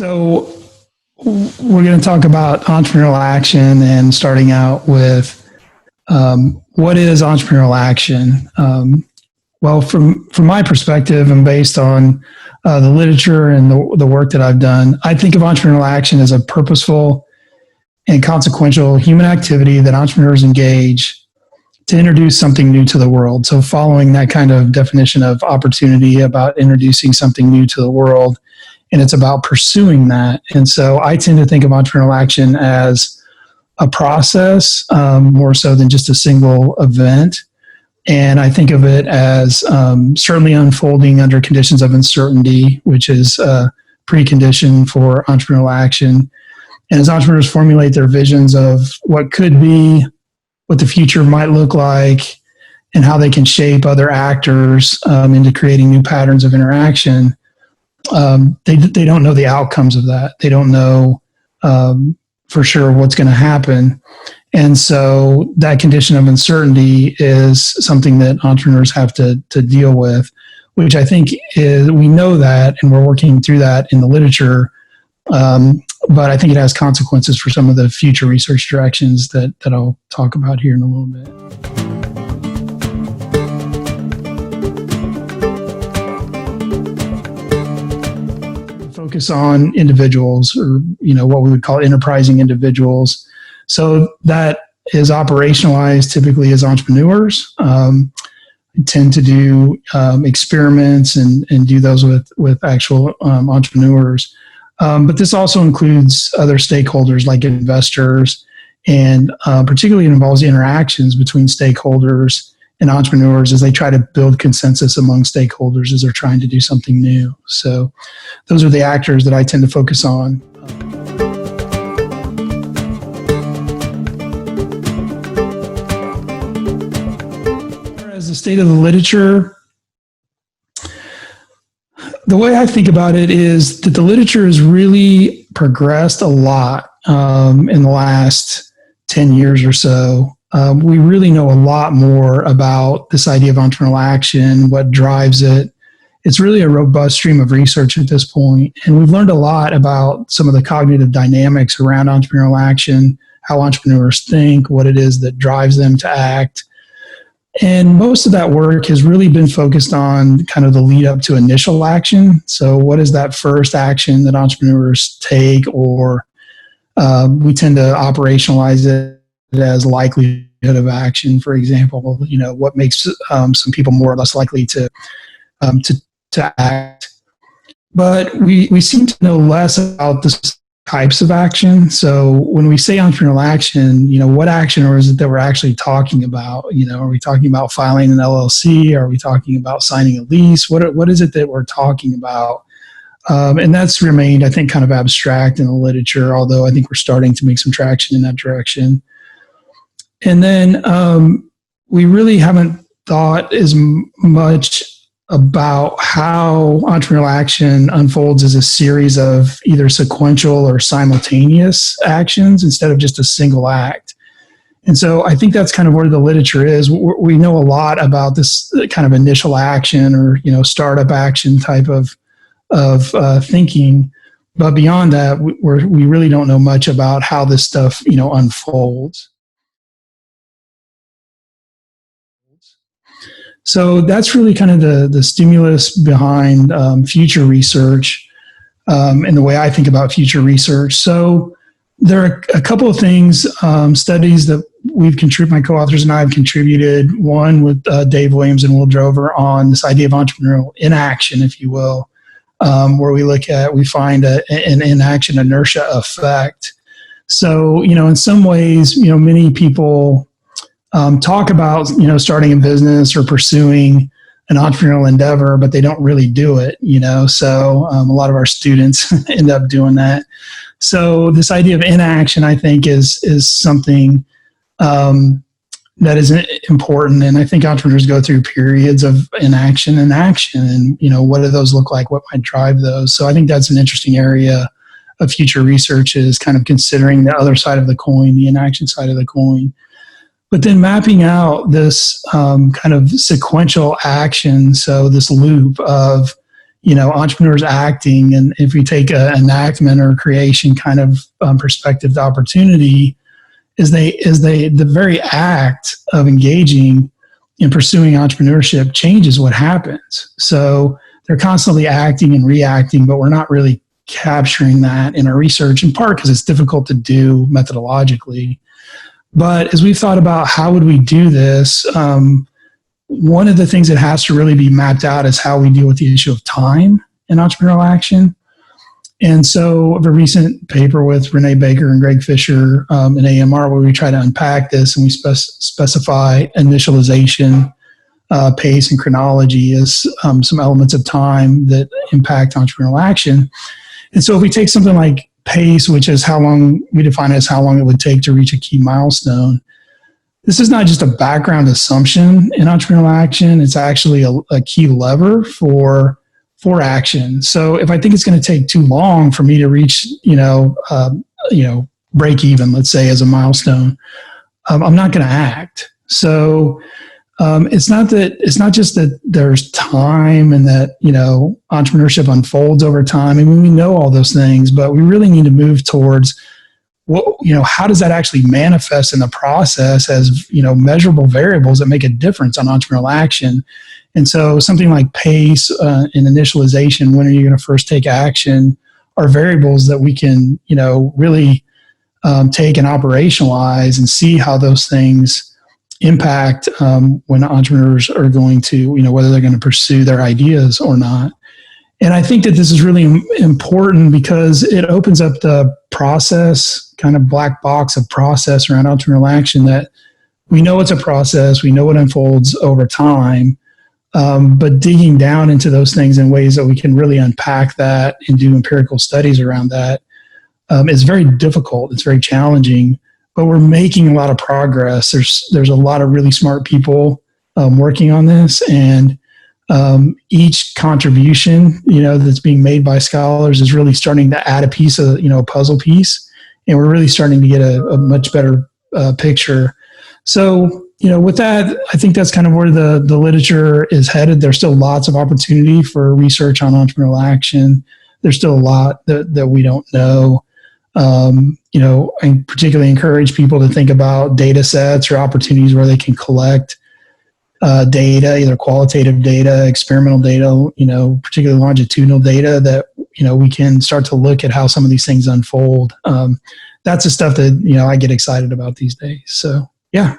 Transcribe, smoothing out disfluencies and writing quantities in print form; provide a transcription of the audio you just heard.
So we're going to talk about entrepreneurial action and starting out with what is entrepreneurial action? Well, from my perspective and based on the literature and the work that I've done, I think of entrepreneurial action as a purposeful and consequential human activity that entrepreneurs engage to introduce something new to the world. So following that kind of definition of opportunity about introducing something new to the world, and it's about pursuing that. And so I tend to think of entrepreneurial action as a process, more so than just a single event. And I think of it as certainly unfolding under conditions of uncertainty, which is a precondition for entrepreneurial action. And as entrepreneurs formulate their visions of what could be, what the future might look like, and how they can shape other actors into creating new patterns of interaction, they don't know the outcomes of that. They don't know for sure what's going to happen. And so that condition of uncertainty is something that entrepreneurs have to deal with, which I think is, we know that, and we're working through that in the literature. But I think it has consequences for some of the future research directions that I'll talk about here in a little bit. Focus on individuals, or what we would call enterprising individuals. So that is operationalized typically as entrepreneurs. Tend to do experiments and do those with actual entrepreneurs. But this also includes other stakeholders like investors, and particularly it involves interactions between stakeholders and entrepreneurs as they try to build consensus among stakeholders as they're trying to do something new. So those are the actors that I tend to focus on. As the state of the literature, the way I think about it is that the literature has really progressed a lot in the last 10 years or so. We really know a lot more about this idea of entrepreneurial action, what drives it. It's really a robust stream of research at this point. And we've learned a lot about some of the cognitive dynamics around entrepreneurial action, how entrepreneurs think, what it is that drives them to act. And most of that work has really been focused on kind of the lead up to initial action. So what is that first action that entrepreneurs take, or we tend to operationalize it as likelihood of action, for example, what makes some people more or less likely to act. But we seem to know less about the types of action. So when we say entrepreneurial action, what action or is it that we're actually talking about? Are we talking about filing an LLC? Are we talking about signing a lease? What is it that we're talking about? And that's remained, I think, kind of abstract in the literature, although I think we're starting to make some traction in that direction. And then we really haven't thought as much about how entrepreneurial action unfolds as a series of either sequential or simultaneous actions instead of just a single act. And so I think that's kind of where the literature is. We know a lot about this kind of initial action or, startup action type of thinking. But beyond that, we really don't know much about how this stuff, unfolds. So that's really kind of the stimulus behind future research and the way I think about future research. So there are a couple of things, studies that my co-authors and I have contributed, one with Dave Williams and Will Drover on this idea of entrepreneurial inaction, if you will, where we find an inaction inertia effect. So, in some ways, many people talk about, starting a business or pursuing an entrepreneurial endeavor, but they don't really do it, so a lot of our students end up doing that. So this idea of inaction, I think, is something that is important. And I think entrepreneurs go through periods of inaction and action, and, what do those look like? What might drive those? So I think that's an interesting area of future research, is kind of considering the other side of the coin, the inaction side of the coin. But then mapping out this kind of sequential action, so this loop of, entrepreneurs acting, and if we take an enactment or creation kind of perspective to opportunity, is the very act of engaging in pursuing entrepreneurship changes what happens. So they're constantly acting and reacting, but we're not really capturing that in our research, in part because it's difficult to do methodologically. But as we've thought about how would we do this, one of the things that has to really be mapped out is how we deal with the issue of time in entrepreneurial action. And so I have a recent paper with Renee Baker and Greg Fisher in AMR where we try to unpack this, and we specify initialization, pace, and chronology as some elements of time that impact entrepreneurial action. And so if we take something like pace, which is how long, we define it as how long it would take to reach a key milestone. This is not just a background assumption in entrepreneurial action. It's actually a key lever for action. So if I think it's going to take too long for me to reach, break even, let's say, as a milestone, I'm not going to act. So it's not just that there's time and that, entrepreneurship unfolds over time. I mean, we know all those things, but we really need to move towards how does that actually manifest in the process as, measurable variables that make a difference on entrepreneurial action. And so something like pace and initialization, when are you going to first take action, are variables that we can, really take and operationalize and see how those things impact when entrepreneurs are going to, whether they're going to pursue their ideas or not. And I think that this is really important because it opens up the process, kind of black box of process around entrepreneurial action, that we know it's a process, we know it unfolds over time, but digging down into those things in ways that we can really unpack that and do empirical studies around that is very difficult. It's very challenging. But we're making a lot of progress. There's a lot of really smart people working on this, and each contribution that's being made by scholars is really starting to add a piece of a puzzle piece, and we're really starting to get a much better picture. So with that, I think that's kind of where the literature is headed. There's still lots of opportunity for research on entrepreneurial action. There's still a lot that we don't know. I particularly encourage people to think about data sets or opportunities where they can collect data, either qualitative data, experimental data, particularly longitudinal data that, we can start to look at how some of these things unfold. That's the stuff that, I get excited about these days. So, yeah.